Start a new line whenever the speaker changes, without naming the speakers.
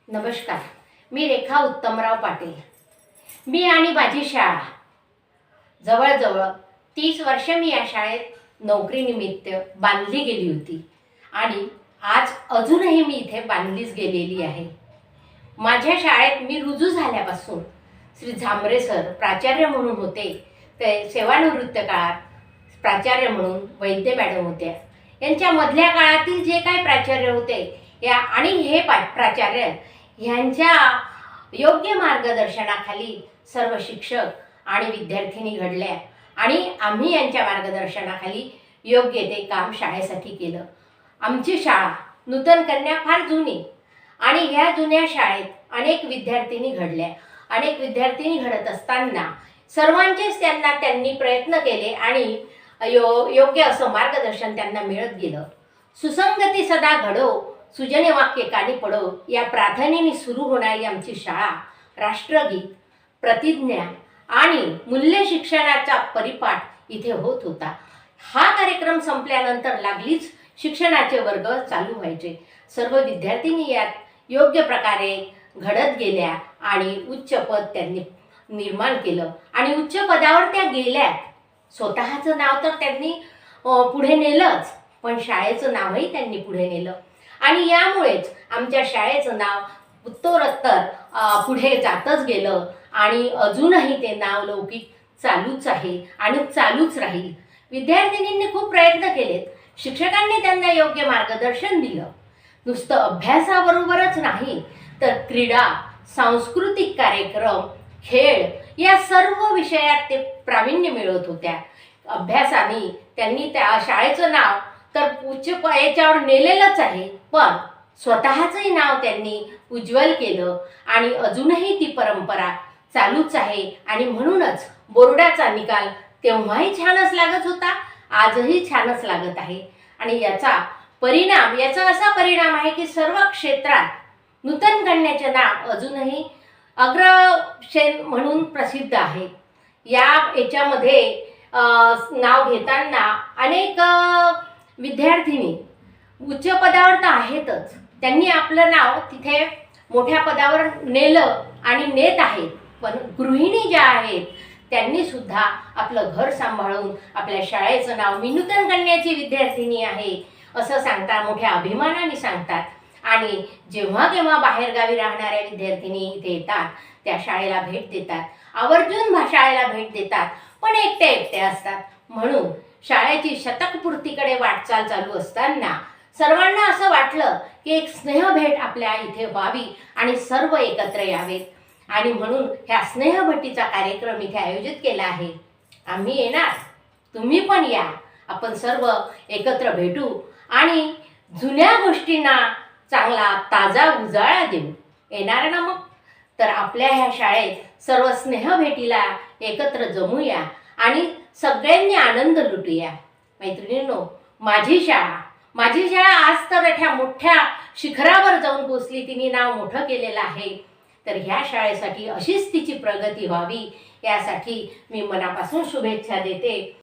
नमस्कार. मी रेखा उत्तमराव पाटील. मी आणि माझी शाळा जवळजवळ 30 वर्ष मी या शाळेत नोकरीनिमित्त बांधली गेली होती आणि आज अजूनही मी इथे बांधलीच गेलेली आहे. माझ्या शाळेत मी रुजू झाल्यापासून श्री झांबरे सर प्राचार्य म्हणून होते, ते सेवानिवृत्त काळात प्राचार्य म्हणून वैद्य मॅडम होत्या. यांच्या मधल्या काळातील जे काही प्राचार्य होते या आणि हे प्राचार्य ह्यांच्या योग्य मार्गदर्शनाखाली सर्व शिक्षक आणि विद्यार्थिनी घडल्या आणि आम्ही यांच्या मार्गदर्शनाखाली योग्य ते काम शाळेसाठी केलं. आमची शाळा नूतन कन्या फार जुनी आणि ह्या जुन्या शाळेत अनेक विद्यार्थिनी घडल्या. अनेक विद्यार्थिनी घडत असताना सर्वांचेच त्यांनी प्रयत्न केले आणि योग्य असं मार्गदर्शन त्यांना मिळत गेलं. सुसंगती सदा घडो, सुजने वाक्य कानी पडो या प्रार्थनेने सुरू होणारी आमची शाळा राष्ट्रगीत, प्रतिज्ञा आणि मूल्य शिक्षणाचा परिपाठ इथे होत होता. हा कार्यक्रम संपल्यानंतर लागलीच शिक्षणाचे वर्ग चालू व्हायचे. सर्व विद्यार्थिनी यात योग्य प्रकारे घडत गेल्या आणि उच्च पद त्यांनी निर्माण केलं आणि उच्च पदावर त्या गेल्या. स्वतःचं नाव तर त्यांनी पुढे नेलंच, पण शाळेचं नावही त्यांनी पुढे नेलं आणि यामुळेच आमच्या शाळेचं नाव उत्तरोत्तर पुढे जातच गेलं आणि अजूनही ते नाव लौकिक चालूच आहे आणि चालूच राहील. विद्यार्थिनींनी खूप प्रयत्न केलेत, शिक्षकांनी त्यांना योग्य मार्गदर्शन दिलं. नुसतं अभ्यासाबरोबरच नाही तर क्रीडा, सांस्कृतिक कार्यक्रम, खेळ या सर्व विषयात ते प्रावीण्य मिळवत होत्या. अभ्यासाने त्यांनी त्या शाळेचं नाव तर उच्च याच्यावर नेलेलंच आहे, पण स्वतःचंही नाव त्यांनी उज्ज्वल केलं आणि अजूनही ती परंपरा चालूच आहे. आणि म्हणूनच बोर्डाचा निकाल तेव्हाही छानच लागत होता, आजही छानच लागत आहे. आणि याचा असा परिणाम आहे की सर्व क्षेत्रात नूतन कन्याचे नाव अजूनही अग्रसेन म्हणून प्रसिद्ध आहे. याच्यामध्ये नाव घेताना अनेक विद्यार्थिनी उच्च पदावर तर आहेतच, त्यांनी आपलं नाव तिथे मोठ्या पदावर नेलं आणि नेत आहेत. पण गृहिणी ज्या आहेत त्यांनी सुद्धा आपलं घर सांभाळून आपल्या शाळेचं नाव मी नूतन कन्याची विद्यार्थिनी आहे असं सांगतात, मोठ्या अभिमानाने सांगतात. आणि जेव्हा केव्हा बाहेरगावी राहणाऱ्या विद्यार्थिनी इथे येतात, त्या शाळेला भेट देतात, आवर्जून शाळेला भेट देतात, पण एकट्या असतात. म्हणून शाळेची शतकपूर्तीकडे वाटचाल चालू असताना सर्वांना असं वाटलं की एक स्नेहभेट आपल्या इथे व्हावी आणि सर्व एकत्र यावेत. आणि म्हणून ह्या स्नेहभेटीचा कार्यक्रम इथे आयोजित केला आहे. आम्ही येणार, तुम्ही पण या, आपण सर्व एकत्र भेटू आणि जुन्या गोष्टींना चांगला ताजा उजाळा देऊ. येणार ना मग? तर आपल्या ह्या शाळेत सर्व स्नेहभेटीला एकत्र जमूया आणि सगळ्यांनी आनंद लुटूया. मैत्रिणींनो, माझी शाळा आज तर एका मोठ्या शिखरावर जाऊन पोचली, तिने नाव मोठं केलेलं आहे. तर ह्या शाळेसाठी अशीच तिची प्रगती व्हावी यासाठी मी मनापासून शुभेच्छा देते.